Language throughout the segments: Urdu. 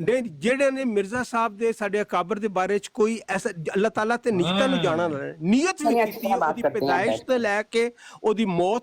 ਜਿਹੜੇ ਨੇ ਮਿਰਜ਼ਾ ਸਾਹਿਬ ਦੇ ਸਾਡੇ ਅਕਾਬਰ ਦੇ ਬਾਰੇ ਚ ਕੋਈ ਐਸਾ ਅੱਲਾਹ ਤਾਲਾ ਤੇ ਨੀਅਤਾਂ ਨੂੰ ਜਾਣਨ ਵਾਲਾ ਨੀਅਤ ਵੀ ਕੀਤੀ ਉਹਦੀ ਪੈਦਾਇਸ਼ ਤੋਂ ਲੈ ਕੇ ਉਹਦੀ ਮੌਤ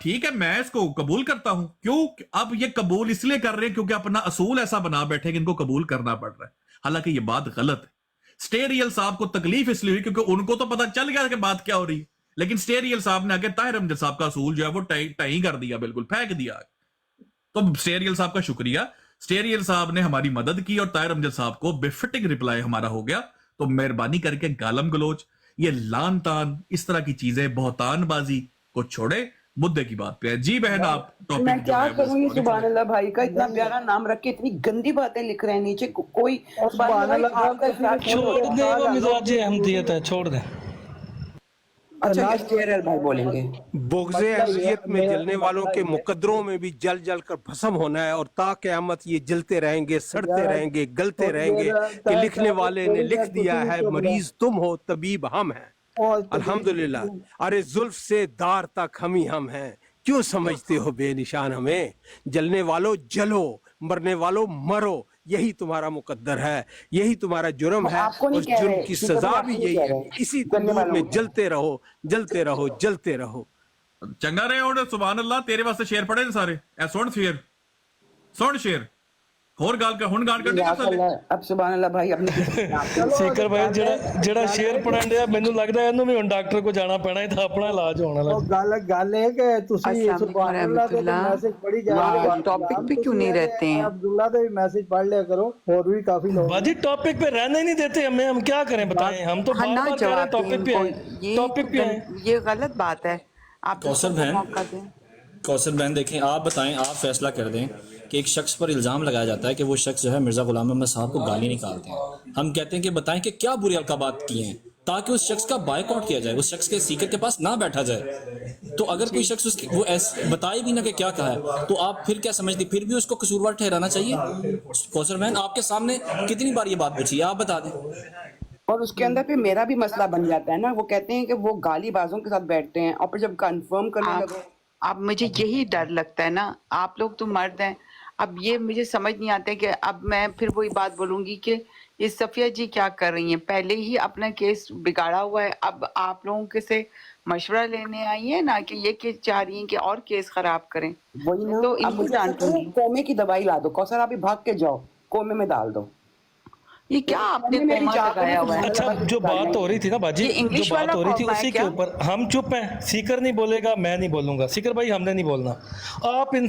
ٹھیک ہے میں اس کو قبول کرتا ہوں. کیوں اب یہ قبول اس لیے کر رہے ہیں کیونکہ اپنا اصول ایسا بنا بیٹھے کہ ان کو قبول کرنا پڑ رہا ہے. حالانکہ یہ بات غلط ہے. سٹیریل صاحب کو تکلیف اس لیے ہوئی کیونکہ ان کو تو پتہ چل گیا کہ بات کیا ہو رہی ہے, لیکن سٹیریل صاحب نے آگے طاہر امجد صاحب کا اصول جو ہے وہ ٹائیں کر دیا, بالکل پھینک دیا. تو سٹیریل صاحب کا شکریہ, سٹیریل صاحب نے ہماری مدد کی اور طاہر امجد صاحب کو بے فٹنگ رپلائی ہمارا ہو گیا. تو مہربانی کر کے گالم گلوچ, یہ لان تان, اس طرح کی چیزیں, بہتان بازی کو چھوڑے, مدے کی بات پہ. جی بہن آپ میں کیا کروں, یہ سبحان اللہ بھائی کا اتنا پیارا نام رکھ کے اتنی گندی باتیں لکھ رہے ہیں نیچے. کوئی سبحان اللہ آپ کا اخلاق چھوڑ دیں, وہ مزاج احمدیت ہے, چھوڑ دیں. اچھا سٹیریل بھائی بولیں گے. بغض اذیت میں جلنے والوں کے مقدروں میں بھی جل جل کر بھسم ہونا ہے, اور تا قیامت یہ جلتے رہیں گے, سڑتے رہیں گے, گلتے رہیں گے کہ لکھنے والے نے لکھ دیا ہے مریض تم ہو طبیب ہم ہیں. الحمدللہ. ارے زلف سے دار تک ہم ہی ہم ہیں, کیوں سمجھتے ہو بے نشان ہمیں. جلنے والوں جلو, مرنے والوں مرو, یہی تمہارا مقدر ہے, یہی تمہارا جرم ہے, اور جرم کی سزا بھی یہی ہے. اسی تندور میں جلتے رہو, جلتے رہو, جلتے رہو. چنگا رہے. اور سبحان اللہ تیرے واسطے شیر پڑے نے سارے. اے سن شیر, سن شیر ਹੋਰ ਗੱਲ ਕਰ, ਹੁਣ ਗਾਲ ਕੱਢੀ ਥੱਲੇ. اب سبحان اللہ بھائی اپنے ਸੀਕਰ ਭਾਈ ਜਿਹੜਾ ਸ਼ੇਰ ਪੜਨ ਡਿਆ, ਮੈਨੂੰ ਲੱਗਦਾ ਇਹਨੂੰ ਵੀ ਹੁਣ ਡਾਕਟਰ ਕੋਲ ਜਾਣਾ ਪੈਣਾ, ਇਹਦਾ ਆਪਣਾ ਇਲਾਜ ਹੋਣ ਵਾਲਾ. ਗੱਲ ਇਹ ਕਿ ਤੁਸੀਂ ਸੁਭਾਨ ਅੱਲਾਹ ਦੇ ਮੈਸੇਜ ਪੜ੍ਹੀ ਜਾ ਰਹੇ ਹੋ, ٹاپک پہ کیوں نہیں رہتے ہیں. عبداللہ ਦੇ ਵੀ ਮੈਸੇج ਪੜھ ਲਿਆ کرو, اور بھی کافی لوگ. باجی ٹاپک پہ رہنے ہی نہیں دیتے ہمیں, ہم کیا کریں بتائیں, ہم تو بار بار کہہ رہے ہیں ٹاپک پہ آئیں, ٹاپک پہ آئیں. یہ غلط بات ہے. آپ کوثر بہن دیکھیں, آپ بتائیں, آپ فیصلہ کر دیں کہ ایک شخص پر الزام لگایا جاتا ہے کہ وہ شخص جو ہے مرزا غلام احمد صاحب کو گالی نکالتے ہیں. ہم کہتے ہیں کہ بتائیں کہ کیا بری القابات کیے ہیں تاکہ اس شخص کا بائیک آؤٹ کیا جائے, اس شخص کے سیکر کے پاس نہ بیٹھا جائے. تو اگر کوئی شخص وہ بتائے بھی نہ کہ کیا کہا ہے, تو آپ پھر کیا سمجھتی, پھر بھی اس کو قصوروار ٹھہرانا چاہیے. کوثر بہن آپ کے سامنے کتنی بار یہ بات پوچھی ہے, آپ بتا دیں. اور اس کے اندر پھر میرا بھی مسئلہ بن جاتا ہے نا. وہ کہتے ہیں کہ وہ گالی بازوں کے ساتھ بیٹھتے ہیں, اور پھر جب کنفرم کرنے لگو. اب مجھے یہی ڈر لگتا ہے نا, آپ لوگ تو مرد ہیں. اب یہ مجھے سمجھ نہیں آتا کہ اب میں پھر وہی بات بولوں گی کہ یہ صفیہ جی کیا کر رہی ہیں, پہلے ہی اپنا کیس بگاڑا ہوا ہے, اب آپ لوگوں کے سے مشورہ لینے آئی ہیں نا کہ یہ کیس چاہ رہی ہیں کہ اور کیس خراب کریں. تو ان کو جانتی ہوں, کومے کی دوائی لا دو کوثر, آپ بھاگ کے جاؤ کومے میں ڈال دو. یہ کیا آپ نے کوما لگایا ہوا ہے. اچھا جو بات ہو رہی تھی نا باجی, جو بات ہو رہی تھی اسی کے اوپر ہم چپ ہیں. سیکر نہیں بولے گا, میں نہیں بولوں گا. سیکر بھائی ہم نے نہیں بولنا, آپ ان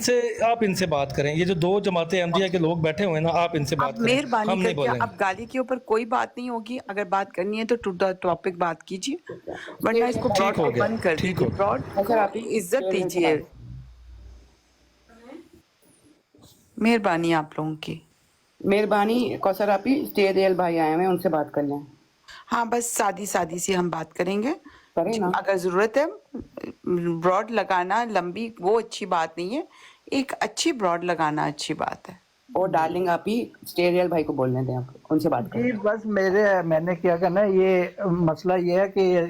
سے بات کریں. یہ جو دو جماعت احمدیہ کے لوگ بیٹھے ہوئے ہیں نا, آپ ان سے بات کریں, ہم نہیں بولیں گے. اب گالی کے اوپر کوئی بات نہیں ہوگی, اگر بات کرنی ہے تو ٹو دا ٹاپک بات کیجیے, ورنہ اس کو ٹھیک ہو گیا, بند کر ٹھیک ہو دیجیے. براڈ اگر آپ عزت دیجیے, مہربانی آپ لوگوں کی. مہربانی کوثر آپ ہی, سٹیریل بھائی آئے ہیں, ان سے بات کر لیں. ہاں بس سادی سے ہم بات کریں گے. اگر ضرورت ہے براڈ لگانا, لمبی وہ اچھی بات نہیں ہے, ایک اچھی براڈ لگانا اچھی بات ہے. اور ڈارلنگ آپ ہی سٹیریل بھائی کو بولنے دیں, آپ ان سے بات کریں. بس میں نے کیا کرنا, یہ مسئلہ یہ ہے کہ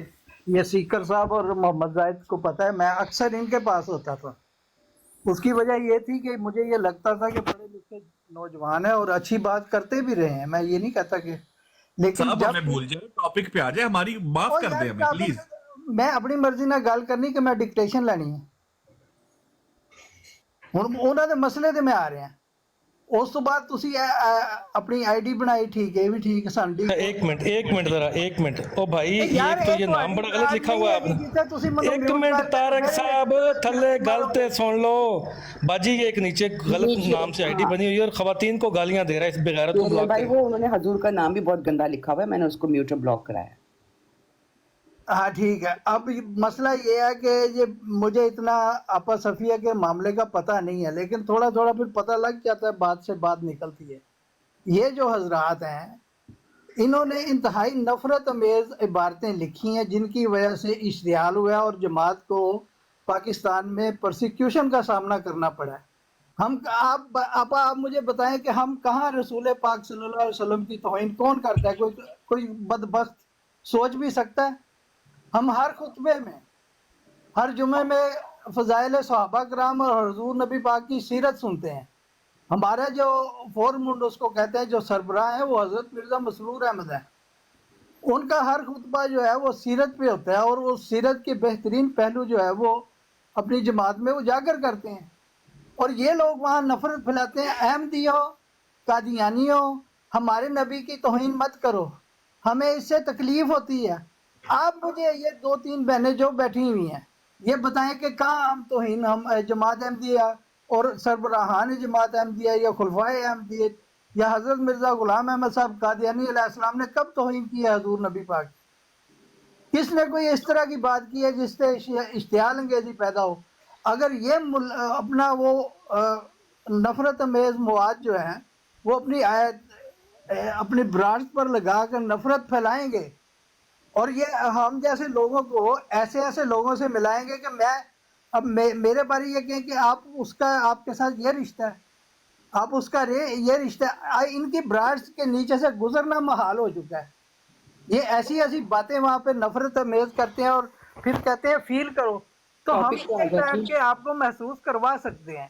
یہ سیکر صاحب اور محمد زاہد کو پتہ ہے میں اکثر ان کے پاس ہوتا تھا. اس کی وجہ یہ تھی کہ مجھے یہ لگتا تھا کہ پڑھے لکھے نوجوان ہیں اور اچھی بات کرتے بھی رہے ہیں, میں یہ نہیں کہتا کہ, لیکن صاحب ہمیں بھول جائے, ٹاپک پہ آ جائے, ہماری معاف کر دیں ہمیں پلیز. میں اپنی مرضی نہ گل کرنی کہ میں ڈکٹیشن لینی ہے. انہوں نے مسئلے تے میں آ رہے ہیں, اس تو بعد تسی اپنی آئی ڈی بنائی, ٹھیک ہے بھی ٹھیک ہے سانڈی. ایک منٹ ذرا, ایک منٹ. او بھائی ایک تو یہ نام بڑا غلط لکھا ہوا ہے آپ نے. ایک منٹ طارق صاحب, تھلے غلط سن لو باجی, یہ ایک نیچے غلط نام سے آئی ڈی بنی ہوئی ہے اور خواتین کو گالیاں دے رہا ہے, اس بغیرت کو بلاک بھائی. وہ انہوں نے حضور کا نام بھی بہت گندا لکھا ہوا ہے, میں نے اس کو میوٹ بلاک کرایا. ہاں ٹھیک ہے. اب مسئلہ یہ ہے کہ یہ مجھے اتنا آپا صفیہ کے معاملے کا پتہ نہیں ہے, لیکن تھوڑا پھر پتہ لگ جاتا ہے, بات سے بات نکلتی ہے. یہ جو حضرات ہیں انہوں نے انتہائی نفرت امیز عبارتیں لکھی ہیں جن کی وجہ سے اشتعال ہوا اور جماعت کو پاکستان میں پرسیکیوشن کا سامنا کرنا پڑا ہے. آپ مجھے بتائیں کہ ہم کہاں رسول پاک صلی اللہ علیہ وسلم کی توہین کون کرتا ہے؟ کوئی بدبخت سوچ بھی سکتا ہے؟ ہم ہر خطبے میں, ہر جمعے میں فضائل صحابہ کرام اور حضور نبی پاک کی سیرت سنتے ہیں. ہمارا جو فورمنڈ اس کو کہتے ہیں, جو سربراہ ہیں, وہ حضرت مرزا مسرور احمد ہیں. ان کا ہر خطبہ جو ہے وہ سیرت پہ ہوتا ہے, اور وہ سیرت کے بہترین پہلو جو ہے وہ اپنی جماعت میں اجاگر کرتے ہیں، اور یہ لوگ وہاں نفرت پھیلاتے ہیں، احمدی ہو، قادیانی ہو، ہمارے نبی کی توہین مت کرو، ہمیں اس سے تکلیف ہوتی ہے۔ آپ مجھے یہ 2-3 بہنیں جو بیٹھی ہوئی ہیں یہ بتائیں کہ کہاں ہم توہین، ہم جماعت احمدیہ اور سربراہان جماعت احمدیہ یا خلفائے احمدیہ یا حضرت مرزا غلام احمد صاحب قادیانی علیہ السلام نے کب توہین کی ہے حضور نبی پاک؟ کس نے کوئی اس طرح کی بات کی ہے جس سے اشتعال انگیزی پیدا ہو؟ اگر یہ اپنا وہ نفرت امیز مواد جو ہیں وہ اپنی برانڈ پر لگا کر نفرت پھیلائیں گے، اور یہ ہم جیسے لوگوں کو ایسے لوگوں سے ملائیں گے کہ اب میرے بارے یہ کہیں کہ آپ کے ساتھ یہ رشتہ ہے، آپ اس کا یہ رشتہ، ان کی برانڈز کے نیچے سے گزرنا محال ہو چکا ہے۔ یہ ایسی باتیں وہاں پہ نفرت امیز کرتے ہیں اور پھر کہتے ہیں فیل کرو، تو ہم بیٹھ کے آپ کو محسوس کروا سکتے ہیں،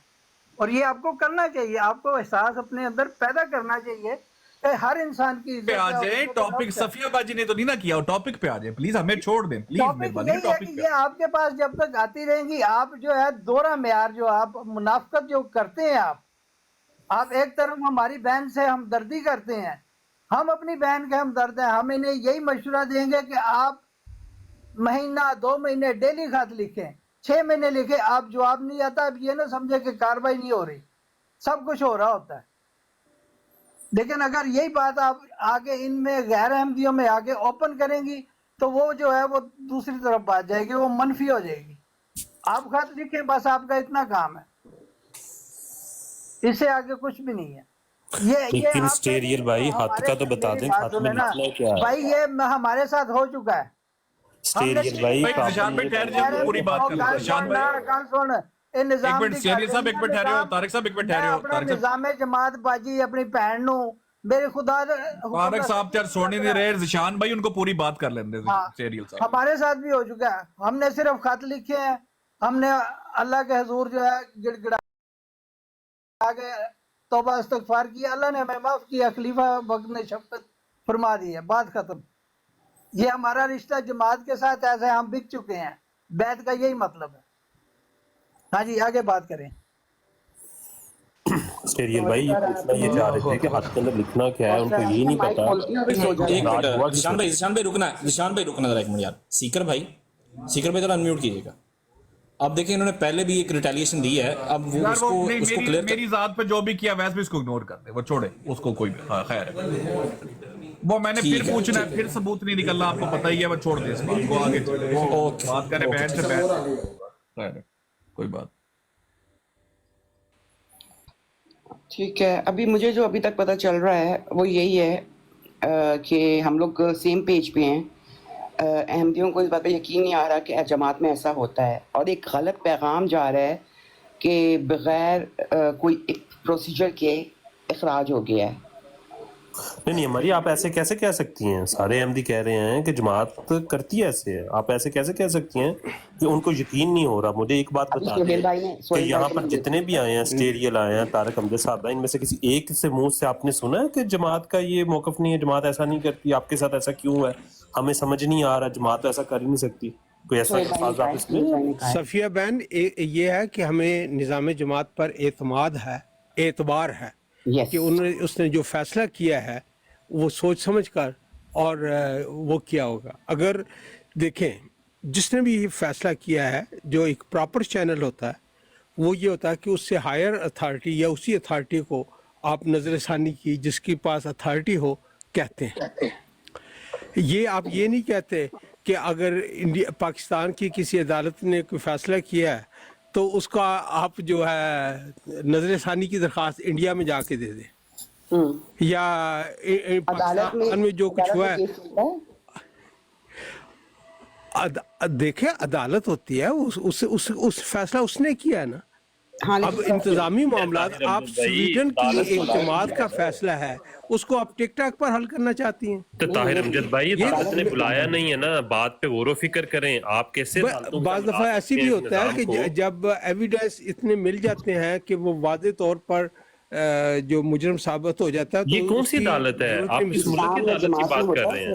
اور یہ آپ کو کرنا چاہیے، آپ کو احساس اپنے اندر پیدا کرنا چاہیے کہ ہر انسان کی پہ آ جائیں۔ ٹاپک صفیہ باجی نے تو نہیں نہ کیا، ٹاپک پہ آ جائیں پلیز، ہمیں چھوڑ دیں پلیز، مہربانی ٹاپک پہ۔ یہ آپ کے پاس جب تک آتی رہیں گی، آپ جو ہے دوہرا معیار، جو آپ منافقت جو کرتے ہیں، آپ ایک طرف ہماری بہن سے ہمدردی کرتے ہیں، ہم اپنی بہن کے ہمدرد ہیں، ہم انہیں یہی مشورہ دیں گے کہ آپ مہینہ 2 مہینے ڈیلی خط لکھیں، 6 مہینے لکھیں، آپ جواب نہیں آتا، اب یہ نہ سمجھے کہ کارروائی نہیں ہو رہی، سب کچھ ہو رہا ہوتا ہے۔ لیکن اگر یہی بات آپ آگے ان میں غیر احمدیوں میں آگے اوپن کریں گی تو وہ جو ہے وہ دوسری طرف بات جائے گی، وہ منفی ہو جائے گی۔ آپ خط لکھیں، بس آپ کا اتنا کام ہے، اس سے آگے کچھ بھی نہیں ہے۔ لیکن اسٹیریل بھائی ہاتھ کا تو بتا دیں، ہاتھ میں لکھنا کیا ہے بھائی؟ یہ ہمارے ساتھ ہو چکا ہے۔ اسٹیریل بھائی ذیشان بھائی ٹھہر جائیں، پوری بات کر لیں ذیشان بھائی۔ ایک منٹ سیریل صاحب، ایک منٹ ٹھہرے ہو، طارق صاحب ایک منٹ ٹھہرے ہو، طارق صاحب۔ نظام جماعت باجی اپنی بہن نو میرے خدا طارق صاحب چار سوڑنے نہیں رہے، ذیشان بھائی ان کو پوری بات کر لیں دے سیریل صاحب۔ ہمارے ساتھ بھی ہو چکا ہے، ہم نے صرف خط لکھے ہیں، ہم نے اللہ کے حضور جو ہے گڑ گڑا کے توبہ استغفار کیا، اللہ نے ہمیں معاف کیا، خلیفہ وقت نے شفقت فرما دی ہے، بات ختم۔ یہ ہمارا رشتہ جماعت کے ساتھ ایسے ہم بک چکے ہیں، بیعت کا یہی مطلب ہے۔ ہاں جی آگے بات کریں۔ اسٹیریل بھائی یہ پوچھنا یہ چاہ رہے تھے کہ ہاتھ کے اندر لکھنا کیا ہے، ان کو یہ نہیں پتا۔ ایک منٹ ذیشان بھائی رکنا ذرا ایک منٹ یار، سیکر بھائی ذرا انمیوٹ کیجیے گا۔ اب دیکھیں انہوں نے پہلے بھی ایک ریٹیلیشن دی ہے، اب وہ اس کو کلیئر، میری ذات پہ جو بھی کیا ویسے بھی اس کو اگنور کر دیں، وہ چھوڑے اس کو، کوئی خیر ہے، وہ میں نے پھر پوچھنا ہے، پھر ثبوت نہیں نکلنا، آپ کو پتہ ہی ہے، وہ چھوڑ دیں اس بات کو، آگے بات کریں بہن سے، بہن خیر ہے، کوئی بات۔ ٹھیک ہے، ابھی مجھے جو ابھی تک پتہ چل رہا ہے وہ یہی ہے کہ ہم لوگ سیم پیج پہ ہیں۔ احمدیوں کو اس بات پہ یقین نہیں آ رہا کہ جماعت میں ایسا ہوتا ہے، اور ایک غلط پیغام جا رہا ہے کہ بغیر کوئی پروسیجر کے اخراج ہو گیا ہے۔ نہیں ہماری آپ ایسے کیسے کہہ سکتی ہیں؟ سارے احمدی کہہ رہے ہیں کہ جماعت کرتی ایسے ہے، آپ ایسے کیسے کہہ سکتی ہیں کہ ان کو یقین نہیں ہو رہا؟ مجھے ایک بات بتا دیں کہ یہاں پر جتنے بھی آئے ہیں، اسٹیریل آئے ہیں، طارق امجد صاحب آئے، ان میں سے کسی ایک سے منہ سے آپ نے سنا ہے کہ جماعت کا یہ موقف نہیں ہے، جماعت ایسا نہیں کرتی، آپ کے ساتھ ایسا کیوں ہے؟ ہمیں سمجھ نہیں آ رہا، جماعت ایسا کر ہی نہیں سکتی، کوئی ایسا الفاظ آپ اس میں؟ صفیہ بہن یہ ہے کہ ہمیں نظام جماعت پر اعتماد ہے، اعتبار ہے کہ اس نے جو فیصلہ کیا ہے وہ سوچ سمجھ کر اور وہ کیا ہوگا۔ اگر دیکھیں جس نے بھی یہ فیصلہ کیا ہے، جو ایک پراپر چینل ہوتا ہے وہ یہ ہوتا ہے کہ اس سے ہائر اتھارٹی یا اسی اتھارٹی کو آپ نظر ثانی کی جس کے پاس اتھارٹی ہو کہتے ہیں۔ یہ آپ یہ نہیں کہتے کہ اگر پاکستان کی کسی عدالت نے کوئی فیصلہ کیا ہے تو اس کا آپ جو ہے نظر ثانی کی درخواست انڈیا میں جا کے دے دیں، یا پاکستان میں جو کچھ ہوا ہے دیکھیں عدالت ہوتی ہے، اس فیصلہ اس نے کیا ہے نا۔ اب انتظامی معاملات، آپ سویڈن کی ایک جماعت کا فیصلہ ہے، اس کو آپ ٹک ٹاک پر حل کرنا چاہتی ہیں۔ تو طاہر امجد بھائی عدالت نے بلایا نہیں ہے نا، بات پہ غور و فکر کریں، آپ کیسے؟ بعض دفعہ ایسی بھی ہوتا ہے کہ جب ایویڈنس اتنے مل جاتے ہیں کہ وہ واضح طور پر جو مجرم ثابت ہو جاتا ہے۔ یہ کون سی عدالت ہے؟ آپ کس ملک کی عدالت کی بات کر رہے ہیں؟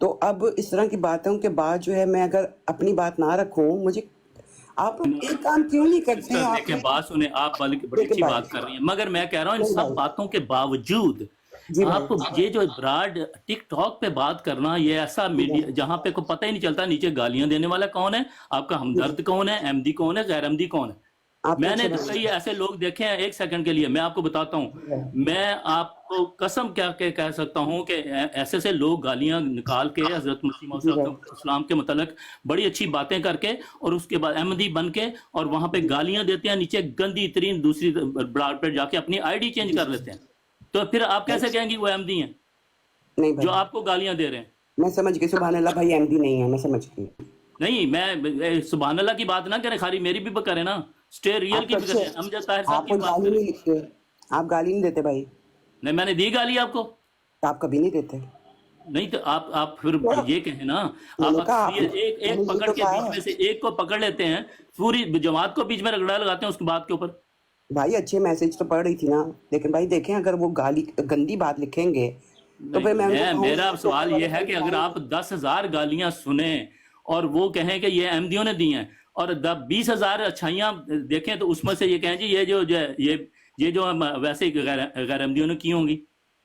تو اب اس طرح کی باتوں کے بعد جو ہے میں اگر اپنی بات نہ رکھوں, مجھے آپ ایک کام کیوں نہیں کرتے ہیں؟ دیکھیں بات سنیں, آپ بڑی اچھی بات کر رہی ہیں, مگر میں کہہ رہا ہوں ان سب باتوں کے باوجود آپ یہ جو براڈ ٹک ٹاک پہ بات کرنا, یہ ایسا میڈیا جہاں پہ کوئی پتہ ہی نہیں چلتا نیچے گالیاں دینے والا کون ہے, آپ کا ہمدرد کون ہے, احمدی کون ہے, غیر احمدی کون ہے. میں نے کئی ایسے لوگ دیکھے ہیں, ایک سیکنڈ کے لیے میں آپ کو بتاتا ہوں, میں آپ کو قسم کیا کہہ سکتا ہوں کہ ایسے سے لوگ گالیاں نکال کے حضرت مسیح موعود اسلام کے متعلق بڑی اچھی باتیں کر کے اور اس کے بعد احمدی بن کے اور وہاں پہ گالیاں دیتے ہیں, نیچے گندی ترین دوسری براڈ پہ جا کے اپنی آئی ڈی چینج کر لیتے ہیں. تو پھر آپ کیسے کہیں گی وہ احمدی ہیں جو آپ کو گالیاں دے رہے ہیں؟ میں سمجھ گئی, سبحان اللہ بھائی احمدی نہیں ہے, میں سمجھ گئی. نہیں, میں سبحان اللہ کی بات نہ کریں, خالی میری بھی کریں نا, اسٹے ریل کی بھی کریں. امجد طاہر صاحب کی بات کریں. آپ گالی نہیں دیتے بھائی؟ نہیں, میں نے دی گالی آپ کو؟ آپ کبھی نہیں دیتے. نہیں تو آپ پھر یہ کہیں نا, آپ ایک پکڑ کے بیچ میں سے ایک کو پکڑ لیتے ہیں, پوری جماعت کو بیچ میں رگڑا لگاتے ہیں اس کی بات کے اوپر. بھائی اچھے میسج تو پڑھ رہی تھی نا, لیکن بھائی دیکھیں اگر وہ گندی بات لکھیں گے تو پھر میرا سوال یہ ہے کہ اگر آپ 10,000 گالیاں سنیں اور وہ کہیں کہ یہ احمدیوں نے دی ہیں, اور 20,000 اچھائیاں دیکھیں تو اس میں سے یہ کہیں جی یہ جو ویسے غیر احمدیوں نے کی ہوں گی.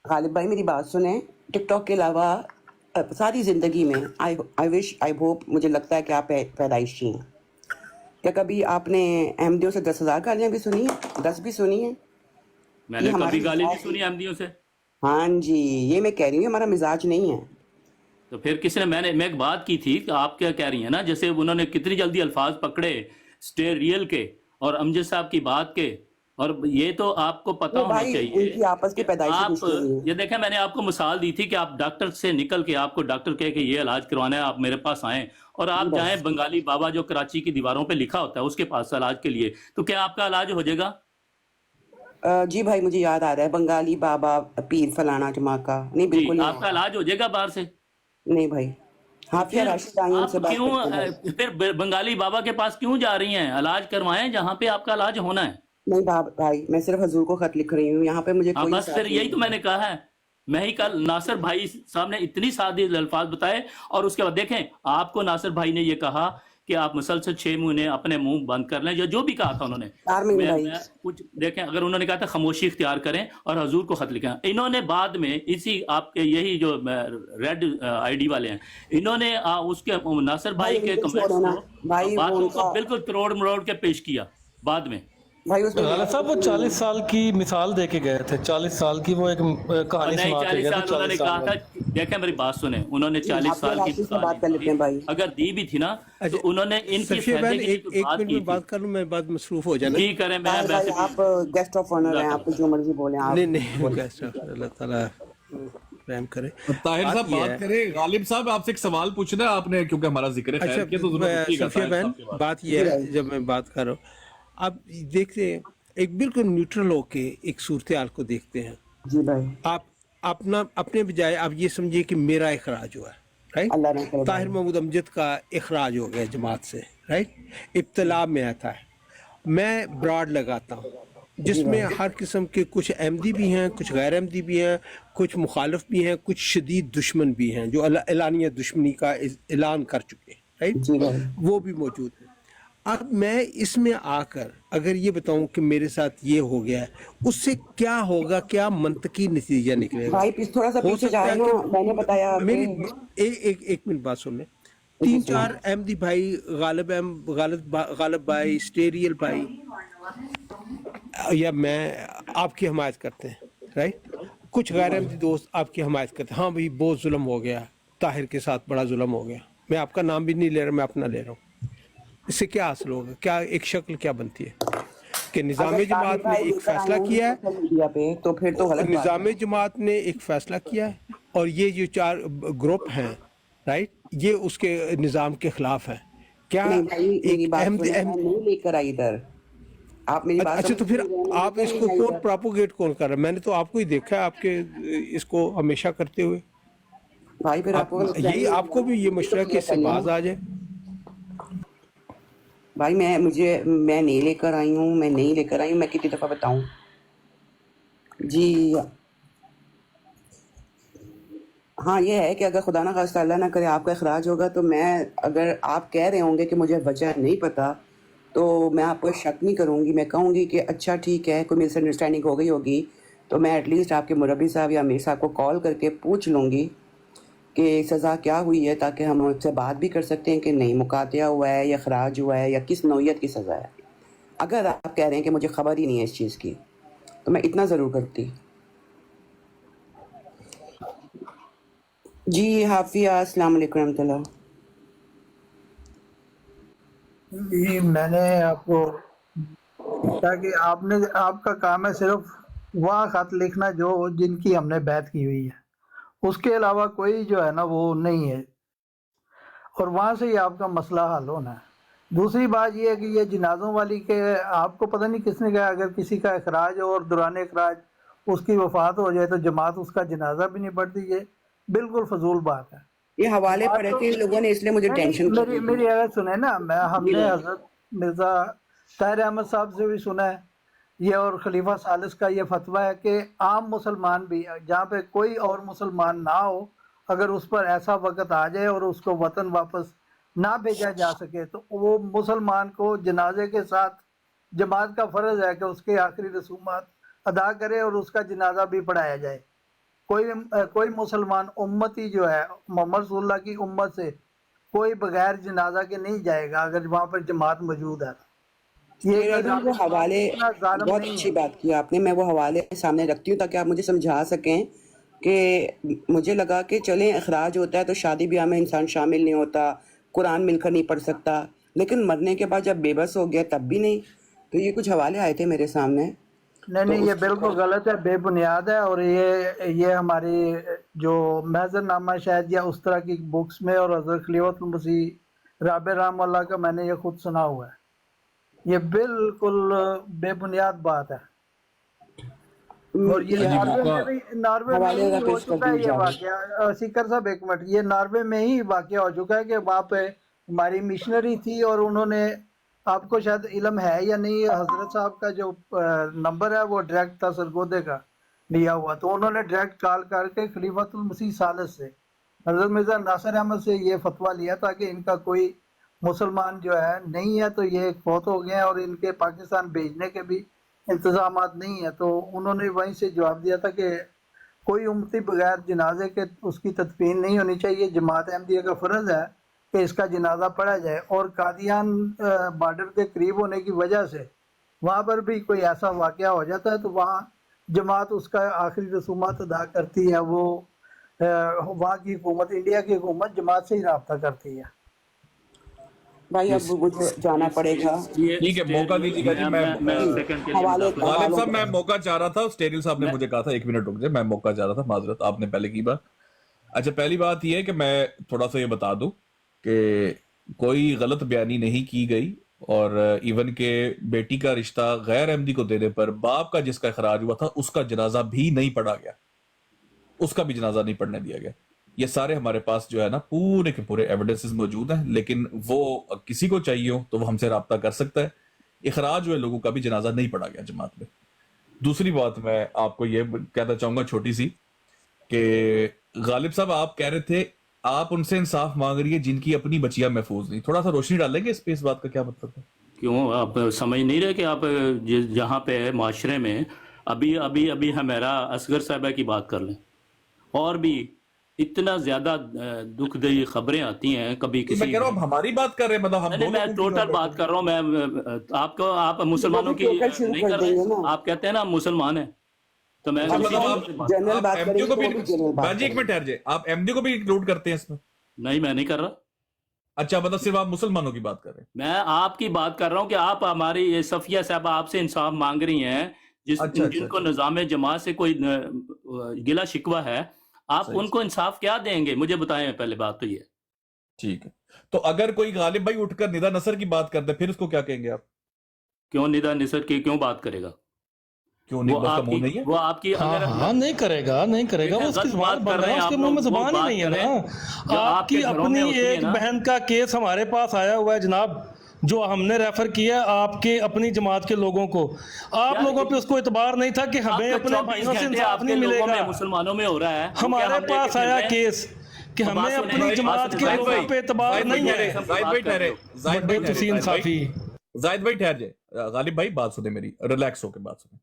غالب بھائی میری بات سنیں, ٹک ٹاک کے علاوہ ساری زندگی میں آئی ہوپ, مجھے لگتا ہے کہ آپ پیدائشی ہیں, کیا کبھی آپ نے احمدیوں سے 10,000 گالیاں بھی سنی ہیں, 10 بھی سنی ہیں؟ میں نے کبھی گالی نہیں سنی احمدیوں سے. ہاں جی, یہ میں کہہ رہی ہوں ہمارا مزاج نہیں ہے. تو پھر کس نے, میں ایک بات کی تھی کہ آپ کیا کہہ رہی ہیں نا, جیسے انہوں نے کتنی جلدی الفاظ پکڑے اسٹے ریل کے اور امجد صاحب کی بات کے, اور یہ تو آپ کو پتہ ہونا چاہیے. آپس کی پیدائشی آپ یہ دیکھیں, میں نے آپ کو مثال دی تھی کہ آپ ڈاکٹر سے نکل کے آپ کو ڈاکٹر کہے کہ یہ علاج کروانا ہے, آپ میرے پاس آئیں, اور آپ جائیں بنگالی بابا جو کراچی کی دیواروں پہ لکھا ہوتا ہے اس کے پاس علاج کے لیے, تو کیا آپ کا علاج ہو جائے گا؟ جی بھائی مجھے یاد آ رہا ہے, بنگالی بابا پیر فلانا جمع کا, نہیں بالکل آپ کا علاج ہو جائے گا باہر سے؟ نہیں بھائی. حافظ راشد آئین سے بات کرتے ہیں. پھر بنگالی بابا کے پاس کیوں جا رہی ہیں؟ علاج کروائیں جہاں پہ آپ کا علاج ہونا ہے. نہیں بھائی, میں صرف حضور کو خط لکھ رہی ہوں, یہاں پہ مجھے کوئی بس پھر یہی تو میں نے کہا ہے. میں ہی کل ناصر بھائی صاحب نے اتنی سادی الفاظ بتائے, اور اس کے بعد دیکھیں آپ کو ناصر بھائی نے یہ کہا کہ آپ مسلسل 6 مہینے اپنے منہ بند کر لیں, یا جو بھی کہا تھا انہوں نے. کچھ دیکھیں, اگر انہوں نے کہا تھا خاموشی اختیار کریں اور حضور کو خط لکھیں, انہوں نے بعد میں اسی آپ کے یہی جو ریڈ آئی ڈی والے ہیں, انہوں نے اس کے ناصر بھائی کے کمنٹس باتوں کو بالکل تروڑ مروڑ کے پیش کیا بعد میں. غالب صاحب وہ 40 سال کی مثال دے کے گئے تھے, 40 سال کی وہ ایک کہانی سنا کے گئے تھے. 40 سال انہوں نے کہا تھا, دیکھیں میری بات سنیں, انہوں نے 40 سال کی مثال اگر دی بھی تھی نا تو انہوں نے ان کی فائدے کے لیے بات کی تھی. بات کروں, میں بات مصروف ہو جانا. جی کریں, میں ویسے آپ گیسٹ آف آنر ہیں, آپ کو جو مرضی بولیں. نہیں گیسٹ آف, اللہ تعالیٰ رحم کرے. طاہر صاحب بات کریں. غالب صاحب آپ سے ایک سوال پوچھنا ہے آپ نے, کیونکہ ہمارا ذکر خیر کیا تو صفیہ بہن, بات یہ ہے جب میں بات کر رہا ہوں, آپ دیکھتے ہیں ایک بالکل نیوٹرل ہو کے ایک صورتحال کو دیکھتے ہیں. جی بھائی, آپ اپنے بجائے آپ یہ سمجھیے کہ میرا اخراج ہوا ہے, رائٹ. طاہر محمود امجد کا اخراج ہو گیا جماعت سے, رائٹ. ابتلا میں آتا ہے, میں براڈ لگاتا ہوں جس میں ہر قسم کے کچھ احمدی بھی ہیں, کچھ غیر احمدی بھی ہیں, کچھ مخالف بھی ہیں, کچھ شدید دشمن بھی ہیں جو اعلانیہ دشمنی کا اعلان کر چکے ہیں, رائٹ. وہ بھی موجود ہیں. اب میں اس میں آ کر اگر یہ بتاؤں کہ میرے ساتھ یہ ہو گیا ہے, اس سے کیا ہوگا, کیا منطقی نتیجہ نکلے گا. تھوڑا سا پیچھے جائیں نا, میں نے بتایا میری ایک منٹ بات سن لیں. 3-4 احمدی بھائی, غالب بھائی, اسٹیریل بھائی یا میں آپ کی حمایت کرتے ہیں, رائٹ. کچھ غیر احمدی دوست آپ کی حمایت کرتے ہیں, ہاں بھائی بہت ظلم ہو گیا, طاہر کے ساتھ بڑا ظلم ہو گیا. میں آپ کا نام بھی نہیں لے رہا, میں اپنا لے رہا ہوں. اس سے کیا حاصل ہوگا, کیا ایک شکل کیا بنتی ہے کہ نظام جماعت نے ایک فیصلہ کیا ہے, تو پھر تو نظام جماعت نے ایک فیصلہ کیا ہے, اور یہ جو 4 گروپ ہیں, رائٹ, یہ اس کے نظام کے خلاف ہیں. کیا ایک نہیں لے کر آئی ادھر آپ میری بات. اچھا, تو پھر آپ اس کو کون پراپوگیٹ کون کر رہا ہے؟ میں نے تو آپ کو ہی دیکھا ہے آپ کے اس کو ہمیشہ کرتے ہوئے. بھائی پھر یہی آپ کو بھی یہ مشورہ کہ اس سے باز آ جائے. بھائی میں نہیں لے کر آئی ہوں, میں کتنی دفعہ بتاؤں. جی ہاں یہ ہے کہ اگر خدا نہ خواستہ اللہ نہ کرے آپ کا اخراج ہوگا تو میں اگر آپ کہہ رہے ہوں گے کہ مجھے وجہ نہیں پتا تو میں آپ کو شک نہیں کروں گی، میں کہوں گی کہ اچھا ٹھیک ہے کوئی مس انڈرسٹینڈنگ ہو گئی ہوگی، تو میں ایٹ لیسٹ آپ کے مربی صاحب یا امیر صاحب کو کال کر کے پوچھ لوں گی کہ سزا کیا ہوئی ہے، تاکہ ہم ان سے بات بھی کر سکتے ہیں کہ نہیں مقاطعہ ہوا ہے یا اخراج ہوا ہے یا کس نوعیت کی سزا ہے۔ اگر آپ کہہ رہے ہیں کہ مجھے خبر ہی نہیں ہے اس چیز کی تو میں اتنا ضرور کرتی۔ جی حافظ، السلام علیکم ورحمۃ اللہ۔ جی میں نے آپ کو کہ آپ کا کام ہے صرف وہاں خط لکھنا جو جن کی ہم نے بیعت کی ہوئی ہے، اس کے علاوہ کوئی جو ہے نا وہ نہیں ہے، اور وہاں سے ہی آپ کا مسئلہ حل ہونا ہے۔ دوسری بات یہ ہے کہ یہ جنازوں والی کہ آپ کو پتہ نہیں کس نے کہا اگر کسی کا اخراج ہو اور دوران اخراج اس کی وفات ہو جائے تو جماعت اس کا جنازہ بھی نہیں پڑھتی، یہ بالکل فضول بات ہے۔ یہ حوالے پڑھے تھے لوگوں نے، اس لیے مجھے ٹینشن میری اگر سنیں نا، ہم نے حضرت مرزا طاہر احمد صاحب سے بھی سنا ہے یہ، اور خلیفہ ثالث کا یہ فتویٰ ہے کہ عام مسلمان بھی جہاں پہ کوئی اور مسلمان نہ ہو، اگر اس پر ایسا وقت آ جائے اور اس کو وطن واپس نہ بھیجا جا سکے تو وہ مسلمان کو جنازے کے ساتھ جماعت کا فرض ہے کہ اس کے آخری رسومات ادا کرے اور اس کا جنازہ بھی پڑھایا جائے۔ کوئی مسلمان امتی جو ہے محمد رسول اللہ کی امت سے کوئی بغیر جنازہ کے نہیں جائے گا اگر وہاں پر جماعت موجود ہے۔ وہ حوالے بہت اچھی بات کی آپ نے، میں وہ حوالے سامنے رکھتی ہوں تاکہ آپ مجھے سمجھا سکیں کہ مجھے لگا کہ چلیں اخراج ہوتا ہے تو شادی بیاہ میں انسان شامل نہیں ہوتا، قرآن مل کر نہیں پڑھ سکتا، لیکن مرنے کے بعد جب بے بس ہو گیا تب بھی نہیں، تو یہ کچھ حوالے آئے تھے میرے سامنے۔ نہیں یہ بالکل غلط ہے، بے بنیاد ہے، اور یہ ہماری جو محضر نامہ شاید یا اس طرح کی بکس میں اور حضرت خلیفۃ المسیح رابع رحمہ اللہ کا میں نے یہ خود سنا ہوا ہے، یہ بالکل بے بنیاد بات ہے۔ اور یہ ناروے میں ہی ہو چکا ہے یہ واقعہ، سیکر صاحب ایک منٹ، یہ ناروے میں ہی واقعہ ہو چکا ہے کہ وہاں پہ ہماری مشنری تھی اور انہوں نے، آپ کو شاید علم ہے یا نہیں، حضرت صاحب کا جو نمبر ہے وہ ڈائریکٹ تھا سرگودے کا لیا ہوا، تو انہوں نے ڈائریکٹ کال کر کے خلیفۃ المسیح ثالث سے حضرت مرزا ناصر احمد سے یہ فتویٰ لیا تھا کہ ان کا کوئی مسلمان جو ہے نہیں ہے، تو یہ فوت ہو گئے ہیں اور ان کے پاکستان بھیجنے کے بھی انتظامات نہیں ہیں، تو انہوں نے وہیں سے جواب دیا تھا کہ کوئی امتی بغیر جنازے کے اس کی تدفین نہیں ہونی چاہیے، جماعت احمدیہ کا فرض ہے کہ اس کا جنازہ پڑھا جائے، اور قادیان بارڈر کے قریب ہونے کی وجہ سے وہاں پر بھی کوئی ایسا واقعہ ہو جاتا ہے تو وہاں جماعت اس کا آخری رسومات ادا کرتی ہے، وہ وہاں کی حکومت، انڈیا کی حکومت جماعت سے ہی رابطہ کرتی ہے۔ بھائی اب مجھے جانا پڑے گا، ٹھیک ہے، موقع دیجیے گا جی۔ غالب صاحب میں موقع چاہ رہا تھا، اسٹیریل صاحب نے مجھے کہا تھا 1 منٹ رک جائے، میں موقع چاہ رہا تھا، معذرت آپ نے پہلے کی بات۔ اچھا پہلی بات یہ ہے کہ میں تھوڑا سا یہ بتا دوں کہ کوئی غلط بیانی نہیں کی گئی، اور ایون کہ بیٹی کا رشتہ غیر احمدی کو دینے پر باپ کا جس کا اخراج ہوا تھا اس کا جنازہ بھی نہیں پڑھا گیا، اس کا بھی جنازہ نہیں پڑھنے دیا گیا۔ یہ سارے ہمارے پاس جو ہے نا پورے کے پورے ایویڈنسز موجود ہیں، لیکن وہ کسی کو چاہیے ہو تو وہ ہم سے رابطہ کر سکتا ہے۔ اخراج ہوئے لوگوں کا بھی جنازہ نہیں پڑھا گیا جماعت میں۔ دوسری بات میں آپ کو یہ کہنا چاہوں گا چھوٹی سی، کہ غالب صاحب آپ کہہ رہے تھے آپ ان سے انصاف مانگ رہی ہے جن کی اپنی بچیاں محفوظ نہیں، تھوڑا سا روشنی ڈالیں گے اس پہ، اس بات کا کیا مطلب ہے؟ کیوں آپ سمجھ نہیں رہے کہ آپ جہاں پہ معاشرے میں ابھی ہمیرا اصغر صاحبہ کی بات کر لیں، اور بھی اتنا زیادہ دکھ دہی خبریں آتی ہیں، کبھی کسی، میں کہہ رہا ہوں ہماری بات کر رہے ہیں، مطلب ہم میں ٹوٹل بات کر رہا ہوں، میں آپ مسلمانوں کی نہیں کر رہے، آپ کہتے ہیں نا مسلمان ہیں، تو میں جنرل بات کریں گے۔ جی ایک منٹ ٹھہر جائے، آپ احمدیوں کو بھی انکلوڈ کرتے ہیں اس میں؟ نہیں، میں نہیں کر رہا۔ اچھا مطلب صرف آپ مسلمانوں کی بات کر رہے ہیں؟ میں آپ کی بات کر رہا ہوں کہ آپ ہماری صفیہ صاحبہ آپ سے انصاف مانگ رہی ہیں، جن کو نظام جماعت سے کوئی گلہ شکوہ ہے، آپ ان کو انصاف کیا دیں گے؟ مجھے بتائیں، پہلے بات تو یہ۔ ٹھیک ہے، تو اگر کوئی غالب بھائی اٹھ کر ندا نصر کی بات کرتے پھر اس کو کیا کہیں گے آپ؟ کیوں ندا نصر کی کیوں بات کرے گا؟ کیوں نہیں؟ وہ آپ کی نہیں کرے گا وہ اس کی زبان بند ہے، اس کے منہ میں زبان ہی نہیں ہے نا۔ آپ کی اپنی ایک بہن کا کیس ہمارے پاس آیا ہوا ہے جناب، جو ہم نے ریفر کیا آپ کے اپنی جماعت کے لوگوں کو. آپ لوگوں پہ اس کو اعتبار نہیں تھا کہ ہمیں اپنے بھائیوں سے انصاف نہیں ملے گا. مسلمانوں میں ہو رہا ہے, ہمارے پاس آیا کیس کہ ہمیں اپنی جماعت کے لوگوں پہ اعتبار نہیں ہے. انصافی زاہد بھائی ٹھہر جائے. غالب بھائی بات سنیں میری, ریلیکس ہو کے بات سنیں.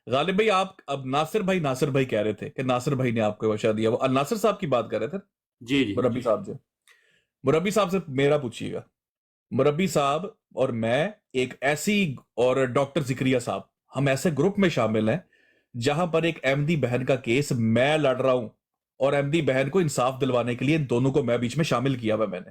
غالب بھائی آپ اب ناصر بھائی کہہ رہے تھے کہ ناصر بھائی نے آپ کو وشا دیا, وہ ناصر صاحب کی بات کر رہے تھے. جی جی مربی صاحب سے میرا پوچھیے گا. مربی صاحب اور میں ایک ایسی, اور ڈاکٹر ذکریہ صاحب, ہم ایسے گروپ میں شامل ہیں جہاں پر ایک احمدی بہن کا کیس میں لڑ رہا ہوں, اور احمدی بہن کو انصاف دلوانے کے لیے دونوں کو میں بیچ میں شامل کیا ہوا. میں نے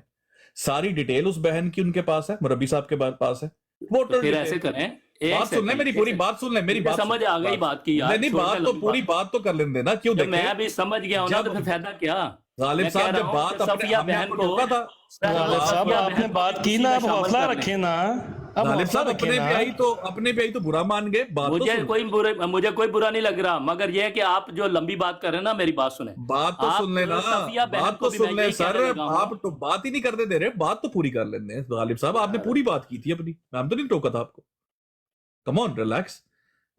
ساری ڈیٹیل اس بہن کی ان کے پاس ہے, مربی صاحب کے پاس ہے. پھر ایسے کریں, بات سن لیں, میری پوری بات سن لیں, میری بات سمجھ آ گئی بات کی یار. نہیں, بات تو پوری بات تو کر لیں دینا. کیوں دیکھیں میں ابھی سمجھ گیا ہوں نا, تو پھر فائدہ کیا. غالب صاحب جب بات صفیہ بہن کو روکا تھا, غالب صاحب آپ نے بات کی نا, اب حوصلہ رکھیں نا. غالب صاحب اپنے پہ آئی تو برا مان گئے. مجھے کوئی برا نہیں لگ رہا, مگر یہ کہ آپ جو لمبی بات کر رہے ہیں نا, میری بات سنیں. بات تو سن لیں نا, بات تو سن لیں سر. آپ تو بات ہی نہیں کرنے دے رہے, بات تو پوری کر لیتے ہیں. غالب صاحب آپ نے پوری بات کی تھی اپنی, میں تو نہیں ٹوکا تھا آپ کو. کم آن ریلیکس.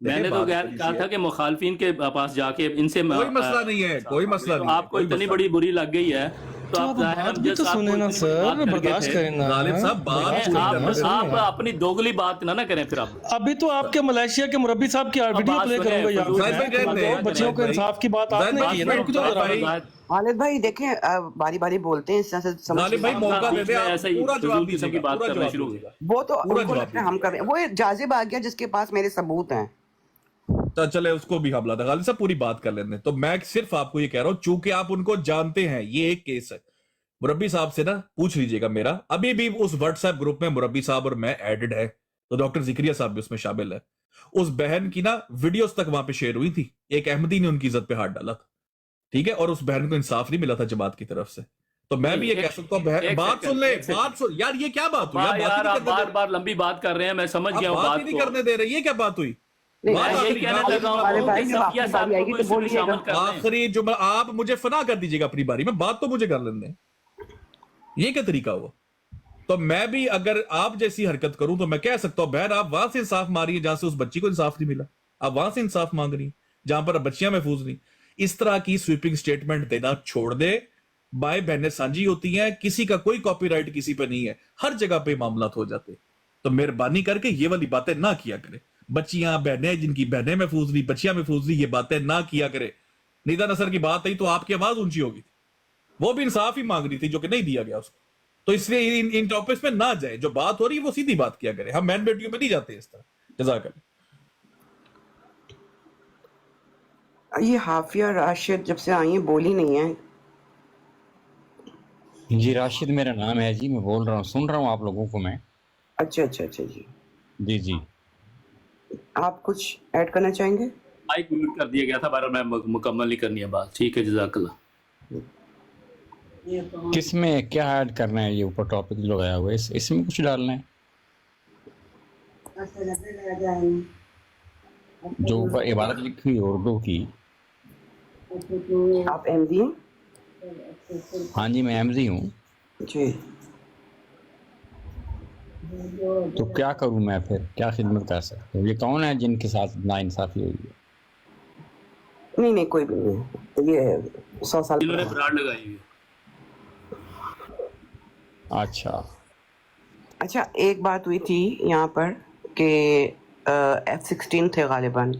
میں نے تو کہا تھا کہ مخالفین کے پاس جا کے ان سے کوئی مسئلہ نہیں ہے, کوئی مسئلہ نہیں. آپ کو اتنی بڑی بری لگ گئی ہے تو آپ بات بھی تو سنیں نا سر, برداشت کریں نا. غالب صاحب بات آپ اپنی دوگلی بات نہ کریں. پھر ابھی تو آپ کے ملیشیا کے مربی صاحب کی ویڈیو پلے کروں گا یہاں, بچیوں کے انصاف کی بات آپ نے کی ہے نا. رک جاؤ ذرا. خالد بھائی دیکھیں باری باری بولتے ہیں, اس طرح سے غالب بھائی موقع دے دیں, پورا جواب دیجیے گا. وہ تو ہم کر رہے ہیں, وہ جازب آ گیا جس کے پاس میرے ثبوت ہیں. چلے اس کو بھی حاملہ تھا. غالب صاحب پوری بات کر لیتے ہیں. تو میں صرف آپ کو یہ کہہ رہا ہوں, چونکہ آپ ان کو جانتے ہیں, یہ ایک کیس ہے. مربی صاحب سے نا پوچھ لیجئے گا. میرا ابھی بھی اس واٹس ایپ گروپ میں مربی صاحب اور میں ایڈڈ ہے, تو ڈاکٹر ذکریہ صاحب بھی اس میں شامل ہے. اس بہن کی نا ویڈیوز تک وہاں پہ شیئر ہوئی تھی. ایک احمدی نے ان کی عزت پہ ہاتھ ڈالا تھا, ٹھیک ہے, اور اس بہن کو انصاف نہیں ملا تھا جماعت کی طرف سے. تو میں بھی یہ کہہ سکتا ہوں, بات سن لیں, بات سن یار. یہ کیا بات ہوئی یار, آپ بار بار لمبی بات کر رہے ہیں, میں سمجھ گیا ہوں. بات ہی نہیں کرنے دے رہے, یہ کیا بات ہوئی. آخری جملہ آپ مجھے فنا کر دیجئے گا اپنی باری میں, بات تو مجھے کر لیں دیں. یہ کیا طریقہ ہوا. تو میں بھی اگر آپ جیسی حرکت کروں تو میں کہہ سکتا ہوں, بہن آپ وہاں سے انصاف ماری ہیں جہاں سے اس بچی کو انصاف نہیں ملا, آپ وہاں سے انصاف مانگ رہی ہیں جہاں پر بچیاں محفوظ نہیں. اس طرح کی سویپنگ سٹیٹمنٹ دینا چھوڑ دے. بھائی بہنیں سانجھی ہوتی ہیں, کسی کا کوئی کاپی رائٹ کسی پہ نہیں ہے, ہر جگہ پہ معاملات ہو جاتے. تو مہربانی کر کے یہ والی باتیں نہ کیا کرے. بچیاں بہنیں جن کی بہنیں محفوظ نہیں, بچیاں محفوظ نہیں, یہ باتیں نہ کیا کرے. نیدا نصر کی بات آئی تو آپ کی آواز اونچی ہوگی تھی, وہ بھی انصاف ہی مانگ رہی تھی جو کہ نہیں دیا گیا اس کو. تو اس لیے ان ٹاپکس میں نہ جائے, جو بات ہو رہی ہے وہ سیدھی بات کیا کرے. ہم مین بیٹیوں میں نہیں جاتے اس طرح. جزاک اللہ. یہ حافیہ راشد جب سے آئی ہیں بولی نہیں ہے. جی راشد میرا نام ہے جی, میں بول رہا ہوں, سن رہا ہوں آپ لوگوں کو میں. اچھا جی جی جی. آپ کچھ ایڈ کرنا چاہیں گے؟ مائک میوٹ کر دیا گیا تھا, بارہ میں مکمل نہیں کرنی ہے بات. ٹھیک ہے, جزاک اللہ. کس میں کیا ایڈ کرنا ہے؟ یہ اوپر ٹاپک لگایا ہوا ہے, اس میں کچھ ڈالنا ہے جو اوپر عبارت لکھی ہوئی اردو کی. آپ احمدی ہیں؟ ہاں جی میں احمدی ہوں جی. تو کیا کروں میں پھر, کیا خدمت کر سکتا ہوں؟ یہ کون ہے جن کے ساتھ ناانصافی ہوئی ہے؟ نہیں کوئی بھی نہیں ہے, یہ 100 سال جنہوں نے براڈ لگائی ہوئی. اچھا ایک بات ہوئی تھی یہاں پر کہ F-16 تھے غالباً,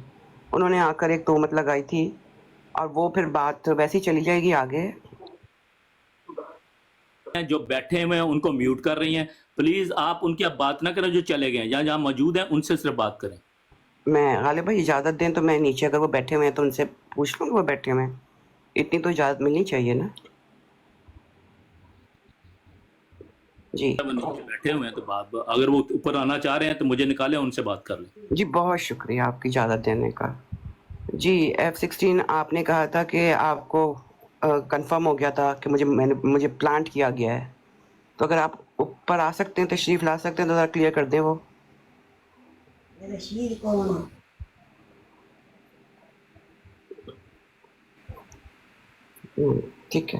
انہوں نے آ کر ایک تہمت لگائی تھی, اور وہ پھر بات ویسے چلی جائے گی آگے. جو بیٹھے ہوئے ہیں ان کو میوٹ کر رہی ہیں. پلیز آپ ان کی اب بات نہ کریں, جو چلے گئے ہیں یا جہاں موجود ہیں ان سے صرف بات کریں. میں غالب بھائی اجازت دیں تو میں نیچے, اگر وہ بیٹھے ہوئے ہیں تو ان سے پوچھ لوں کہ وہ بیٹھے ہوئے ہیں, اتنی تو اجازت ملنی چاہیے نا. جی بیٹھے ہوئے ہیں تو اگر وہ اوپر آنا چاہ رہے ہیں تو مجھے نکالیں, ان سے بات کر لیں. جی بہت شکریہ آپ کی اجازت دینے کا. جی F-16 آپ نے کہا تھا کہ آپ کو کنفرم ہو گیا تھا کہ مجھے پلانٹ کیا گیا ہے, تو اگر آپ اوپر آ سکتے ہیں, تشریف لا سکتے ہیں تو ذرا کلیئر کر دیں. وہ ٹھیک ہے.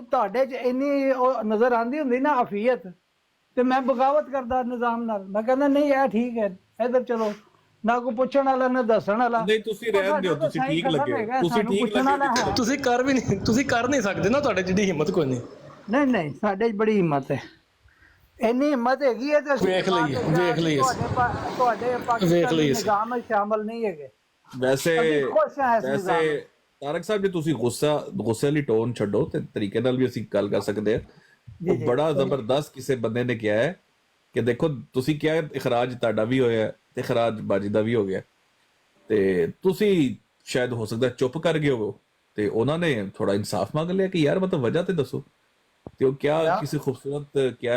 ਤੁਹਾਡੇ ਚ ਇੰਨੀ ਨਜ਼ਰ ਆਂਦੀ ਹੁੰਦੀ ਨਾ ਅਫੀਅਤ, ਤੇ ਮੈਂ ਬਗਾਵਤ ਕਰਦਾ ਨਿਜ਼ਾਮ ਨਾਲ। ਮੈਂ ਕਹਿੰਦਾ ਨਹੀਂ ਇਹ ਠੀਕ ਹੈ, ਇਧਰ ਚਲੋ, ਨਾ ਕੋਈ ਪੁੱਛਣ ਵਾਲਾ ਨਾ ਦੱਸਣ ਵਾਲਾ। ਨਹੀਂ, ਤੁਸੀਂ ਰਹਿਣ ਦਿਓ, ਤੁਸੀਂ ਠੀਕ ਲੱਗੇ, ਤੁਸੀਂ ਠੀਕ ਲੱਗੇ। ਤੁਸੀਂ ਕਰ ਵੀ ਨਹੀਂ, ਤੁਸੀਂ ਕਰ ਨਹੀਂ ਸਕਦੇ ਨਾ, ਤੁਹਾਡੇ ਜਿਹੜੀ ਹਿੰਮਤ ਕੋਈ ਨਹੀਂ। ਨਹੀਂ, ਸਾਡੇ 'ਚ ਬੜੀ ਹਿੰਮਤ ਹੈ, ਇੰਨੀ ਹਿੰਮਤ ਹੈਗੀ ਹੈ ਤੇ ਵੇਖ ਲਈਏ ਤੁਹਾਡੇ ਪਾਕਿਸਤਾਨ ਦੇ ਨਿਜ਼ਾਮ ਵਿੱਚ ਸ਼ਾਮਲ ਨਹੀਂ ਹੈਗੇ। ਵੈਸੇ ਤਾਰਕ ਸਾਹਿਬ, ਜੇ ਤੁਸੀਂ ਗੁੱਸੇ ਵਾਲੀ ਟੋਨ ਛੱਡੋ ਤੇ ਤਰੀਕੇ ਨਾਲ ਵੀ ਅਸੀਂ ਗੱਲ ਕਰ ਸਕਦੇ ਹਾਂ। ਉਹ ਬੜਾ ਜ਼ਬਰਦਸਤ ਕਿਸੇ ਬੰਦੇ ਨੇ ਕਿਹਾ ਹੈ ਕਿ ਦੇਖੋ, ਤੁਸੀਂ ਕਿਹਾ ਇਖਰਾਜ ਤੁਹਾਡਾ ਵੀ ਹੋਇਆ ਤੇ ਇਖਰਾਜ ਬਾਜੀ ਦਾ ਵੀ ਹੋ ਗਿਆ, ਤੇ ਤੁਸੀਂ ਸ਼ਾਇਦ ਹੋ ਸਕਦਾ ਚੁੱਪ ਕਰ ਗਏ ਹੋ, ਤੇ ਉਹਨਾਂ ਨੇ ਥੋੜਾ ਇਨਸਾਫ ਮੰਗ ਲਿਆ ਕਿ ਯਾਰ ਮਤਲਬ ਵਜ੍ਹਾ ਤੇ ਦੱਸੋ। ਤੇ ਉਹ ਕਿਹਾ ਕਿਸੇ ਖੂਬਸੂਰਤ ਕਿਹਾ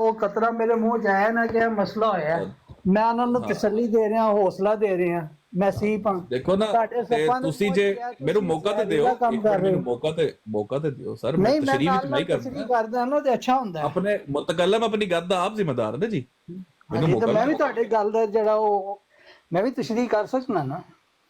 ਉਹ ਕਤਰਾ ਮੇਰੇ ਮੂੰਹ 'ਚ ਆਇਆ ਨਾ ਕਿ ਮਸਲਾ ਹੋਇਆ, ਮੈਂ ਉਹਨਾਂ ਨੂੰ ਤਸੱਲੀ ਦੇ ਰਿਹਾ, ਹੌਸਲਾ ਦੇ ਰਿਹਾ। ਮੈਂ ਸੀਪ ਹਾਂ, ਦੇਖੋ ਨਾ, ਤੁਸੀਂ ਜੇ ਮੈਨੂੰ ਮੌਕਾ ਤੇ ਦਿਓ, ਮੈਨੂੰ ਮੌਕਾ ਤੇ ਦਿਓ ਸਰ, ਮੈਂ ਤਸ਼ਰੀਹ ਵਿੱਚ ਨਹੀਂ ਕਰਦਾ ਨਾ ਤੇ ਅੱਛਾ ਹੁੰਦਾ। ਆਪਣੇ ਮੁਤਕਲਮ ਆਪਣੀ ਗੱਲ ਦਾ ਆਪ ਜ਼ਿੰਮੇਦਾਰ ਨੇ ਜੀ। ਮੈਨੂੰ ਮੌਕਾ, ਮੈਂ ਵੀ ਤੁਹਾਡੀ ਗੱਲ ਦਾ ਜਿਹੜਾ ਉਹ ਮੈਂ ਵੀ ਤਸ਼ਰੀਹ ਕਰ ਸਕਦਾ ਨਾ।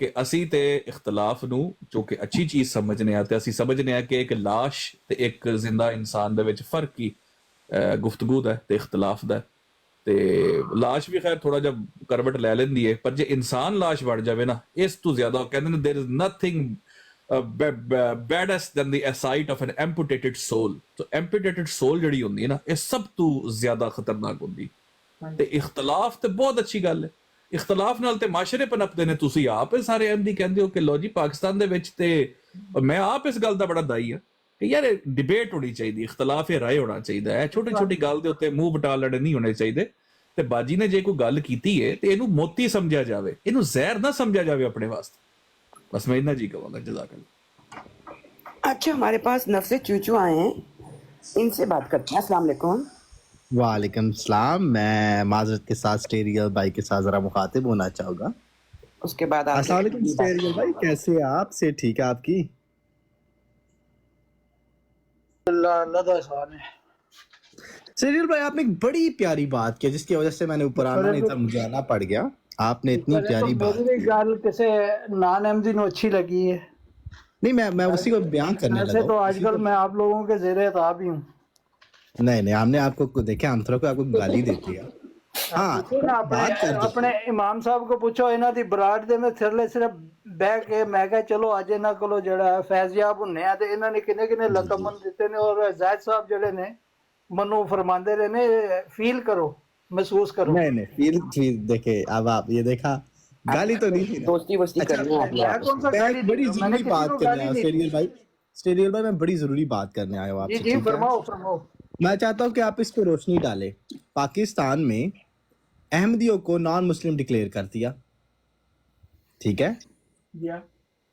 کہ اسی تے اختلاف نو جو کہ اچھی چیز سمجھنے آتے اسی سمجھنے آ کہ ایک لاش تے ایک زندہ انسان دے وچ فرق کی گفتگو دا تے اختلاف دا تے لاش بھی خیر تھوڑا جب کروٹ لے لیندی ہے پر جے انسان لاش بڑھ جاوے نا اس تو زیادہ کہندے نے there is nothing beds than the site of an amputated soul. تو ایمپوٹیٹڈ سول جڑی ہوندی ہے نا یہ سب تو زیادہ خطرناک ہوندی. تے اختلاف تے بہت اچھی گل ہے, اختلاف نال تے معاشرے پنپدے نے. تسی آپ سارے احمدی کہندے ہو کہ لو جی پاکستان دے وچ تے میں آپ اس گل دا بڑا دائی ہاں کہ یار ڈیبیٹ ہونی چاہیے, اختلاف رائے ہونا چاہیے, چھوٹی چھوٹی گل دے اوتے منہ بٹا لڑے نہیں ہونے چاہیے. تے باجی نے جے کوئی گل کیتی ہے تے اینو موتی سمجھا جاوے, اینو زہر نہ سمجھا جاوے اپنے واسطے. بس میں اتنا جی کہوں گا. جزاک اللہ. اچھا ہمارے پاس نفس چوچو آئے ہیں, ان سے بات کرتے ہیں. السلام علیکم. وعلیکم السلام. میں معذرت کے ساتھ اسٹیریل بھائی کے ساتھ ذرا مخاطب ہونا چاہوں گا. اس کے بعد السلام علیکم اسٹیریل بھائی, کیسے ہیں آپ؟ سے ٹھیک ہے آپ کی؟ اسٹیریل بھائی آپ نے ایک بڑی پیاری بات کی جس کی وجہ سے میں نے اوپر آنا نہیں تھا, مجھے آنا پڑ گیا. آپ نے اتنی پیاری بات میری گل کسے نان احمدی نو اچھی لگی ہے نہیں, میں اسی کو بیان کرنے لگا. ویسے تو آج کل میں آپ لوگوں کے زیر اطاعت ہی ہوں. نہیں ہم نے آپ کو دیکھا, ہم تھوڑا آپ کو گالی دیتی ہے. ہاں اپنے امام صاحب کو پوچھو انہاں دی براڈ دے میں تھرلے صرف بہ کے میں کہا چلو اج انہاں کولو جڑا ہے فیضیاب ہونے آ تے انہاں نے کنے لقب دیتے نے, اور زاہد صاحب جڑے نے منو فرماندے رہے نے فیل کرو, محسوس کرو. نہیں فیل دیکھے اب آپ یہ دیکھا گالی تو نہیں تھی, دوستی وستی کرنا ہے. بڑی ضروری بات کرنے آیا اسٹیریل بھائی. اسٹیریل بھائی میں بڑی ضروری بات کرنے آیا ہوں آپ سے. جی فرماؤ. میں چاہتا ہوں کہ آپ اس پہ روشنی ڈالیں. پاکستان میں احمدیوں کو نان مسلم ڈکلیئر کر دیا, ٹھیک ہے.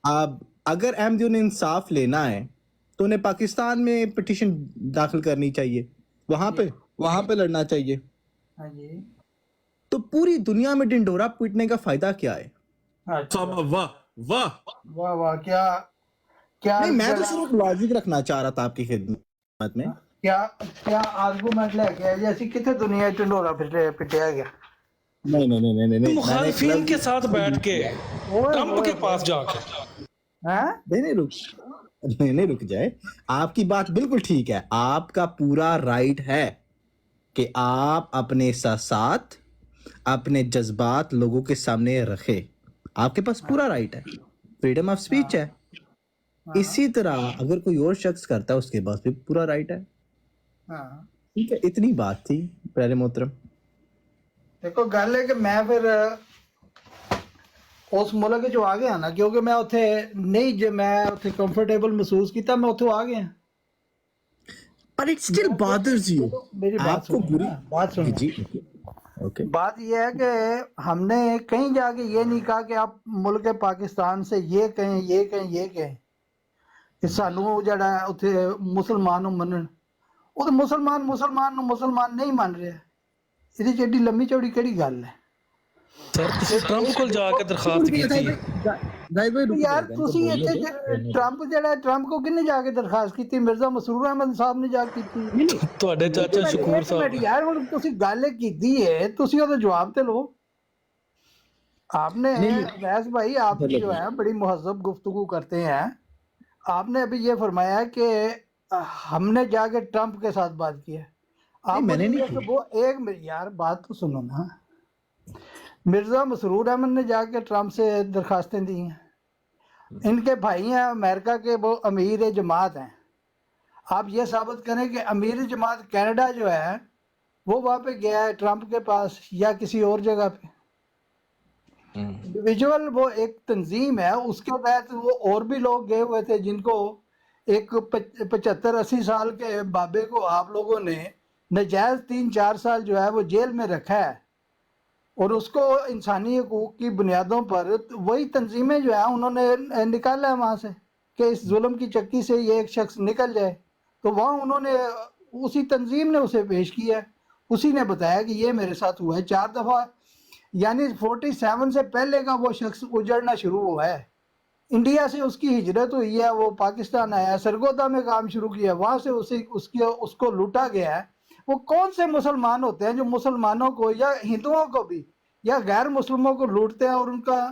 اب اگر احمدیوں نے انصاف لینا ہے تو انہیں پاکستان میں پٹیشن داخل کرنی چاہیے, وہاں پہ لڑنا چاہیے. تو پوری دنیا میں ڈنڈورا پیٹنے کا فائدہ کیا ہے؟ واہ واہ واہ واہ, کیا نہیں, میں تو صرف لاجک رکھنا چاہ رہا تھا آپ کی خدمت میں. کیا آرگومنٹ لے کے جیسی کتنے دنیا ٹنڈورا پٹیا گیا؟ نہیں مخالفین کے ساتھ بیٹھ کے ٹرمپ کے پاس جا کے نہیں رک جائے. آپ کی بات بالکل ٹھیک ہے, آپ کا پورا رائٹ ہے کہ آپ اپنے احساسات اپنے جذبات لوگوں کے سامنے رکھے, آپ کے پاس پورا رائٹ ہے, فریڈم آف سپیچ ہے. اسی طرح اگر کوئی اور شخص کرتا ہے اس کے پاس بھی پورا رائٹ ہے. ٹھیک ہے, اتنی بات تھی پیارے محترم. دیکھو گل ہے کہ میں پھر اس ملک جو آ گیا نا, کیونکہ میں اتنے نہیں, جو میں اتنے کمفرٹیبل محسوس کیتا, میں اتوں آ گیا. But it still bothers you. میری بات سنو. بات یہ ہے کہ ہم نے کہیں جا کے یہ نہیں کہا کہ آپ ملک پاکستان سے یہ کہیں کہ سانو جڑا ہے اتنے مسلمان منن, وہ تو مسلمان نہیں مان رہے. یہ ایڈی لمبی چوڑی کیڑی گل ہے؟ سر تسی ٹرمپ کول جا کے درخواست کیتی یار, تسی ٹرمپ کو کنے جا کے درخواست کیتی؟ مرزا مسرور احمد صاحب نے جا کیتی. تواڈے چاچا شکور صاحب یار ہن تسی گل کیتی ہے, تسی او جواب تے لو. آپ نے ویس بھائی آپ جو ہے بڑی مہذب گفتگو کرتے ہیں, آپ نے ابھی یہ فرمایا کہ ہم نے جا کے ٹرمپ کے ساتھ بات کی ہے. آپ وہ ایک یار بات تو سنو نا, مرزا مسرور احمد نے جا کے ٹرمپ سے درخواستیں دی ہیں. ان کے بھائی ہیں امریکہ کے, وہ امیر جماعت ہیں. آپ یہ ثابت کریں کہ امیر جماعت کینیڈا جو ہے وہ وہاں پہ گیا ہے ٹرمپ کے پاس یا کسی اور جگہ پہ. انڈیویجول وہ ایک تنظیم ہے, اس کے تحت وہ اور بھی لوگ گئے ہوئے تھے جن کو ایک 75-80 سال کے بابے کو آپ لوگوں نے نجائز 3-4 سال جو ہے وہ جیل میں رکھا ہے, اور اس کو انسانی حقوق کی بنیادوں پر وہی تنظیمیں جو ہیں انہوں نے نکالا ہے وہاں سے کہ اس ظلم کی چکی سے یہ ایک شخص نکل جائے. تو وہاں انہوں نے اسی تنظیم نے اسے پیش کیا, اسی نے بتایا کہ یہ میرے ساتھ ہوا ہے 4 دفعہ. یعنی 47 سے پہلے کا وہ شخص اجڑنا شروع ہوا ہے. انڈیا سے اس کی ہجرت ہوئی ہے, وہ پاکستان آیا, سرگودا میں کام شروع کیا, وہاں سے اس کو لوٹا گیا ہے. وہ کون سے مسلمان ہوتے ہیں جو مسلمانوں کو یا ہندوؤں کو بھی یا غیر مسلموں کو لوٹتے ہیں اور ان کا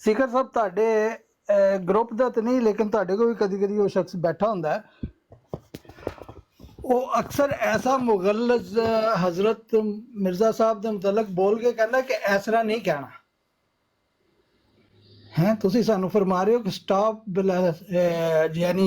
ਸੀਕਰ ਸਾਹਿਬ ਤੁਹਾਡੇ ਗਰੁੱਪ ਦਾ ਤੇ ਨਹੀਂ, ਲੇਕਿਨ ਤੁਹਾਡੇ ਕੋਲ ਵੀ ਕਦੀ ਕਦੀ ਉਹ ਸ਼ਖਸ ਬੈਠਾ ਹੁੰਦਾ ਹੈ, ਉਹ ਅਕਸਰ ਐਸਾ ਮੁਗਲਜ਼ ਹਜ਼ਰਤ ਮਿਰਜ਼ਾ ਸਾਹਿਬ ਦੇ ਮੁਤਲਕ ਬੋਲ ਕੇ ਕਹਿੰਦਾ ਕਿ ਇਸ ਤਰ੍ਹਾਂ ਨਹੀਂ ਕਹਿਣਾ ਹੈ। ਤੁਸੀਂ ਸਾਨੂੰ ਫਰਮਾ ਰਹੇ ਹੋ ਕਿ ਸਟਾਪ ਯਾਨੀ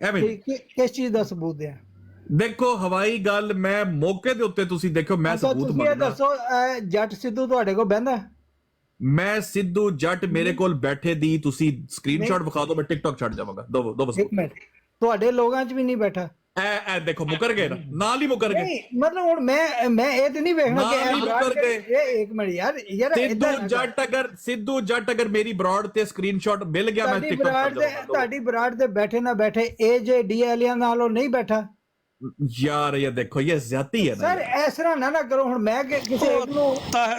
ਐਵੇਂ ਨਹੀਂ। ਕਿਸ ਚੀਜ਼ ਦਾ ਸਬੂਤ ਹੈ? ਦੇਖੋ ਹਵਾਈ ਗੱਲ ਮੈਂ ਮੌਕੇ ਦੇ ਉੱਤੇ ਤੁਸੀਂ ਦੇਖੋ ਮੈਂ ਅੱਛਾ, ਸਬੂਤ ਤੁਸੀਂ ਇਹ ਮੰਗਦਾ। ਦੱਸੋ ਜੱਟ ਸਿੱਧੂ ਤੁਹਾਡੇ ਕੋਲ ਬਹਿੰਦਾ? ਮੈਂ ਸਿੱਧੂ ਜੱਟ ਮੇਰੇ ਕੋਲ ਬੈਠੇ ਦੀ ਤੁਸੀਂ ਸਕਰੀਨਸ਼ਾਟ ਵਿਖਾ ਦਿਓ, ਮੈਂ ਟਿਕਟੌਕ ਛੱਡ ਜਾਵਾਂਗਾ। ਦੋ ਬਸ ਇੱਕ ਮਿੰਟ, ਤੁਹਾਡੇ ਲੋਕਾਂ 'ਚ ਵੀ ਨਹੀਂ ਬੈਠਾ? ਐ ਦੇਖੋ ਮੁਕਰ ਗਏ ਨਾ, ਨਾਲ ਹੀ ਮੁਕਰ ਗਏ। ਨਹੀਂ ਮਤਲਬ ਹੁਣ ਮੈਂ ਇਹ ਤੇ ਨਹੀਂ ਵੇਖਣਾ ਕਿ ਨਾਲ ਹੀ ਮੁਕਰ ਗਏ। ਇਹ ਇੱਕ ਮਿੰਟ ਯਾਰ ਸਿੱਧੂ ਜੱਟ ਅਗਰ ਮੇਰੀ ਬਰਾਡ ਤੇ ਸਕਰੀਨਸ਼ਾਟ ਮਿਲ ਗਿਆ ਮੈਂ ਟਿਕਟੌਕ ਛੱਡ ਜਾਵਾਂਗਾ। ਤੁਹਾਡੀ ਬਰਾਡ ਦੇ ਬੈਠੇ ਨਾ ਬੈਠੇ AJD ਵਾਲਿਆਂ ਨਾਲੋਂ ਨਹੀਂ ਬੈਠਾ ਯਾਰ ਇਹ ਦੇਖੋ ਇਹ ਜ਼ਿਆਦਤੀ ਹੈ ਨਾ ਸਰ। ਇਸ ਤਰ੍ਹਾਂ ਨਾ ਕਰੋ। ਹੁਣ ਮੈਂ ਕਿਸੇ ਨੂੰ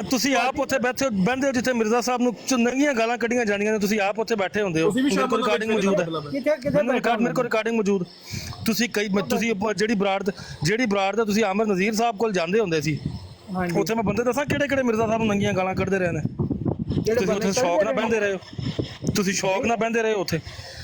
ਤੁਸੀਂ ਆਪ ਉੱਥੇ ਬਹਿੰਦੇ ਹੋ ਜਿੱਥੇ ਮਿਰਜ਼ਾ ਸਾਹਿਬ ਨੂੰ ਨੰਗੀਆਂ ਗਾਲਾਂ ਕੱਢੀਆਂ ਜਾਣੀਆਂ ਨੇ, ਤੁਸੀਂ ਆਪ ਉੱਥੇ ਬੈਠੇ ਹੁੰਦੇ ਹੋ, ਮੇਰੇ ਕੋਲ ਰਿਕਾਰਡਿੰਗ ਮੌਜੂਦ ਹੈ, ਮੇਰੇ ਕੋਲ ਰਿਕਾਰਡਿੰਗ ਮੌਜੂਦ। ਤੁਸੀਂ ਜਿਹੜੀ ਬਰਾੜ ਦਾ ਤੁਸੀਂ ਆਮਰ ਨਜ਼ੀਰ ਸਾਹਿਬ ਕੋਲ ਜਾਂਦੇ ਹੁੰਦੇ ਸੀ, ਉੱਥੇ ਮੈਂ ਬੰਦੇ ਦੱਸਾਂ ਕਿਹੜੇ ਕਿਹੜੇ ਮਿਰਜ਼ਾ ਸਾਹਿਬ ਨੂੰ ਨੰਗੀਆਂ ਗਾਲਾਂ ਕੱਢਦੇ ਰਹੇ ਨੇ। ਤੁਸੀਂ ਉੱਥੇ ਸ਼ੌਕ ਨਾਲ ਬਹਿੰਦੇ ਰਹੇ ਹੋ, ਤੁਸੀਂ ਸ਼ੌਕ ਨਾਲ ਬਹਿੰਦੇ ਰਹੇ ਉੱਥੇ।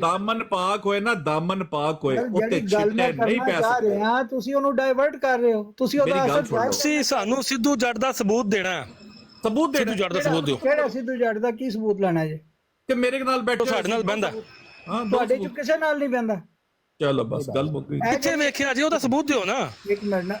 ਦਾਮਨ ਪਾਕ ਹੋਏ ਨਾ, ਦਾਮਨ ਪਾਕ ਹੋਏ ਉੱਤੇ ਛਿੱਟੇ ਨਹੀਂ ਪੈ ਸਕਦੇ। ਹਾਂ ਤੁਸੀਂ ਉਹਨੂੰ ਡਾਇਵਰਟ ਕਰ ਰਹੇ ਹੋ। ਤੁਸੀਂ ਉਹਦਾ ਅਸਰ ਤੁਸੀਂ ਸਾਨੂੰ ਸਿੱਧੂ ਜੱਟ ਦਾ ਸਬੂਤ ਦੇਣਾ, ਸਬੂਤ ਸਿੱਧੂ ਜੱਟ ਦਾ ਸਬੂਤ ਦਿਓ। ਕਿਹੜਾ ਸਿੱਧੂ ਜੱਟ ਦਾ ਕੀ ਸਬੂਤ ਲੈਣਾ ਜੇ? ਕਿ ਮੇਰੇ ਨਾਲ ਬੈਠੋ, ਸਾਡੇ ਨਾਲ ਬਹਿੰਦਾ, ਤੁਹਾਡੇ ਚ ਕਿਸੇ ਨਾਲ ਨਹੀਂ ਬਹਿੰਦਾ। ਚਲੋ ਬਸ ਗੱਲ ਮੁੱਕ ਗਈ। ਕਿੱਥੇ ਵੇਖਿਆ ਜੀ? ਉਹਦਾ ਸਬੂਤ ਦਿਓ ਨਾ। ਇੱਕ ਮਿੰਟ ਨਾ,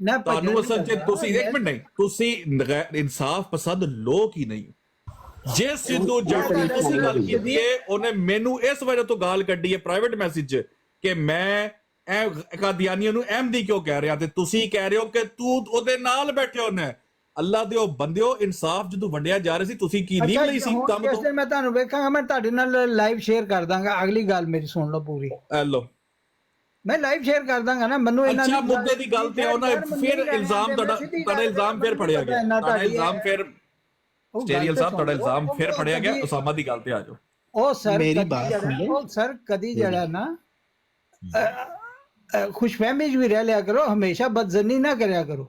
ਤੁਹਾਨੂੰ ਅਸਲ ਚ ਤੁਸੀਂ ਇੱਕ ਮਿੰਟ ਨਹੀਂ, ਤੁਸੀਂ ਇਨਸਾਫ ਪਸੰਦ ਲੋਕ ਹੀ ਨਹੀਂ। ਜੇ ਸਿੱਧੂ ਜੱਟ ਦੀ ਤੁਸੀਂ ਗੱਲ ਕੀਤੀ ਹੈ, ਉਹਨੇ ਮੈਨੂੰ ਇਸ ਵਜ੍ਹਾ ਤੋਂ ਗਾਲ ਕੱਢੀ ਹੈ ਪ੍ਰਾਈਵੇਟ ਮੈਸੇਜ ਚ ਕਿ ਮੈਂ ਇਹ ਕਾਦੀਆਨੀਆਂ ਨੂੰ ਅਹਿਮਦੀ ਕਿਉਂ ਕਹਿ ਰਿਹਾ, ਤੇ ਤੁਸੀਂ ਕਹਿ ਰਹੇ ਹੋ ਕਿ ਤੂੰ ਉਹਦੇ ਨਾਲ ਬੈਠੇ ਹੋਣਾ। ਅੱਲਾ ਦੇ ਉਹ ਬੰਦਿਓ, ਇਨਸਾਫ ਜਦੋਂ ਵੰਡਿਆ ਜਾ ਰਿਹਾ ਸੀ ਤੁਸੀਂ ਕੀ ਲੀਵ ਲਈ ਸੀ ਕੰਮ ਤੋਂ? ਮੈਂ ਤੁਹਾਨੂੰ ਵੇਖਾਂਗਾ, ਮੈਂ ਤੁਹਾਡੇ ਨਾਲ ਲਾਈਵ ਸ਼ੇਅਰ ਕਰ ਦਾਂਗਾ। ਅਗਲੀ ਗੱਲ ਮੇਰੀ ਸੁਣ ਲਓ ਪੂਰੀ, ਲਓ ਮੈਂ ਲਾਈਵ ਸ਼ੇਅਰ ਕਰ ਦਾਂਗਾ ਨਾ। ਮੈਨੂੰ ਇਹਨਾਂ ਅੱਛਾ ਮੁੱਦੇ ਦੀ ਗੱਲ ਤੇ ਆਉਣਾ, ਫਿਰ ਇਲਜ਼ਾਮ ਤੁਹਾਡਾ ਇਲਜ਼ਾਮ ਫਿਰ ਫੜਿਆ ਗਿਆ, ਤੁਹਾਡਾ ਇਲਜ਼ਾਮ ਫਿਰ ਸਟੇਰੀਅਲ ਸਾਹਿਬ ਤੁਹਾਡਾ ਇਲਜ਼ਾਮ ਫਿਰ ਫੜਿਆ ਗਿਆ। ਉਸਾਮਾ ਦੀ ਗੱਲ ਤੇ ਆ ਜਾਓ। ਉਹ ਸਰ ਮੇਰੀ ਬਾਤ ਸੁਣੋ ਸਰ, ਕਦੀ ਜਿਹੜਾ ਨਾ ਖੁਸ਼ਫਹਿਮੀ ਵੀ ਰਹਿ ਲਿਆ ਕਰੋ, ਹਮੇਸ਼ਾ ਬਦਜ਼ਨੀ ਨਾ ਕਰਿਆ ਕਰੋ।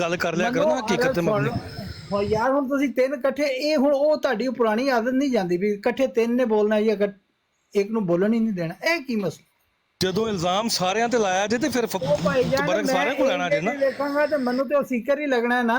ਗੱਲ ਕਰ ਲਿਆ ਕਰੋ ਨਾ ਹਕੀਕਤ ਤੇ ਮਬਨੀ। ਹੋ ਯਾਰ ਹੁਣ ਤੁਸੀਂ ਤਿੰਨ ਇਕੱਠੇ, ਇਹ ਹੁਣ ਉਹ ਤੁਹਾਡੀ ਪੁਰਾਣੀ ਆਦਤ ਨਹੀਂ ਜਾਂਦੀ ਵੀ ਇਕੱਠੇ ਤਿੰਨ ਨੇ ਬੋਲਣਾ ਜਾਂ ਇੱਕ ਨੂੰ ਬੋਲਣ ਹੀ ਨਹੀਂ ਦੇਣਾ। ਇਹ ਕੀ ਮਸਲਾ? ਜਦੋਂ ਇਲਜ਼ਾਮ ਸਾਰਿਆਂ ਤੇ ਲਾਇਆ ਜੇ ਤੇ ਫਿਰ ਬਰਕ ਸਾਰਿਆਂ ਕੋਲ ਲੈਣਾ ਜੇ ਨਾ। ਦੇਖਾਂਗਾ ਤੇ ਮੈਨੂੰ ਤੇ ਉਹ ਸੀਕਰ ਹੀ ਲੱਗਣਾ ਨਾ।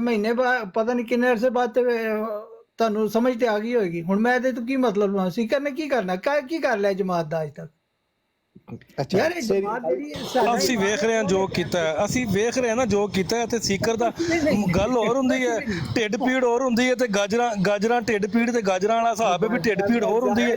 ਮਹੀਨੇ ਬਾਅਦ, ਪਤਾ ਨਹੀਂ ਕਿੰਨੇ ਅਰਸੇ ਬਾਅਦ, ਤੇ ਤੁਹਾਨੂੰ ਸਮਝ ਤੇ ਆ ਗਈ ਹੋਏਗੀ। ਹੁਣ ਮੈਂ ਇਹਦੇ ਤੋਂ ਕੀ ਮਤਲਬ ਲਵਾਂ? ਸੀਕਰ ਨੇ ਕੀ ਕਰਨਾ, ਕੀ ਕਰ ਲਿਆ ਜਮਾਤ ਦਾ ਅੱਜ ਤੱਕ? ਯਾਰ ਇਹ ਜਮਾਤ ਜਿਹੜੀ ਅਸੀਂ ਵੇਖ ਰਹੇ ਹਾਂ ਜੋ ਕੀਤਾ ਹੈ, ਅਸੀਂ ਵੇਖ ਰਹੇ ਹਾਂ ਨਾ ਜੋ ਕੀਤਾ ਹੈ, ਤੇ ਸੀਕਰ ਦਾ ਗੱਲ ਹੋਰ ਹੁੰਦੀ ਹੈ, ਢਿੱਡ ਪੀੜ ਹੋਰ ਹੁੰਦੀ ਹੈ, ਤੇ ਗਾਜਰਾਂ ਢਿੱਡ ਪੀੜ ਤੇ ਗਾਜਰਾਂ ਵਾਲਾ ਹਿਸਾਬ ਹੈ ਵੀ ਢਿੱਡ ਪੀੜ ਹੋਰ ਹੁੰਦੀ ਹੈ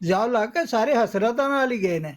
ਜਾਓ ਲਾ ਕੇ ਸਾਰੇ ਹਸਰਤਾਂ ਨਾਲ ਹੀ ਗਏ ਨੇ।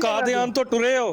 ਕਾਦੀਆਨ ਤੋਂ ਟੁਰੇ ਹੋ,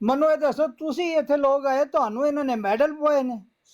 ਮੈਨੂੰ ਇਹ ਦੱਸੋ ਤੁਸੀਂ ਇੱਥੇ ਲੋਕ ਆਏ, ਤੁਹਾਨੂੰ ਇਹਨਾਂ ਨੇ ਮੈਡਲ ਪਵਾਏ ਨੇ?